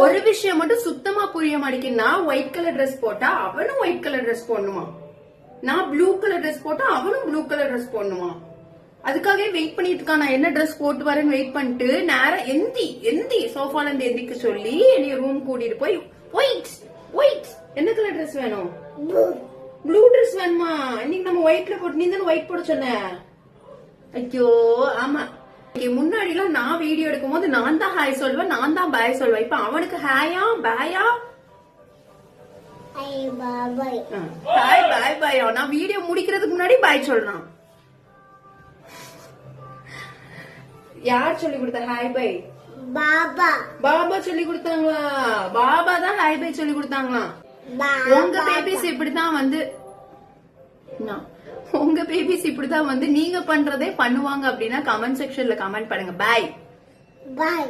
ஒரு விஷயம் மட்டும் சுத்தமா புரிய மாட்டேங்குது. நான் ஒயிட் கலர் ட்ரெஸ் போட்டா அவனும் ஒயிட் கலர் ட்ரெஸ் போடணுமா, நான் ப்ளூ கலர் ட்ரெஸ் போட்டா அவனும் ப்ளூ கலர் ட்ரெஸ் போடணுமா? அதுக்காகவே வெயிட் பண்ணிட்டு இருக்கான். நான் என்ன ட்ரெஸ் போட்டு வரேன்னு வெயிட் பண்ணிட்டு நேரம் எந்தி சோஃபால இருந்து எந்திக்க சொல்லி என்னைய ரூம் கூட்டிட்டு போய் ஒயிட் ஒயிட் என்ன கலர் ட்ரெஸ் வேணும்? ப்ளூ ட்ரெஸ் வேணுமா? இன்னைக்கு நம்ம ஒயிட்ல போட்டு, நீ தானே ஒயிட் போட சொன்ன. ஐயோ ஆமா, முன்னாடி எல்லாம் நான் வீடியோ எடுக்கும் போது நான் தான் ஹாய் சொல்வேன், நான் தான் பாய் சொல்வேன். இப்ப அவனுக்கு ஹாயா பாயா ஹாய் பாய் பாய். நான் வீடியோ முடிக்கிறதுக்கு முன்னாடி பாய் சொல்றான். யார் சொல்லி கொடுத்த ஹாய் பை? பாபா. பாபா சொல்லி கொடுத்தாங்களா? பாபா தான் ஹாய் பை சொல்லி கொடுத்தாங்களா? உங்க பேபிஸ் இப்படிதான் வந்து, உங்க பேபிஸ் இப்படிதான் வந்து நீங்க பண்றதே பண்ணுவாங்க அப்படின்னா கமெண்ட் செக்ஷன்ல கமெண்ட் பண்ணுங்க. பாய் பாய்.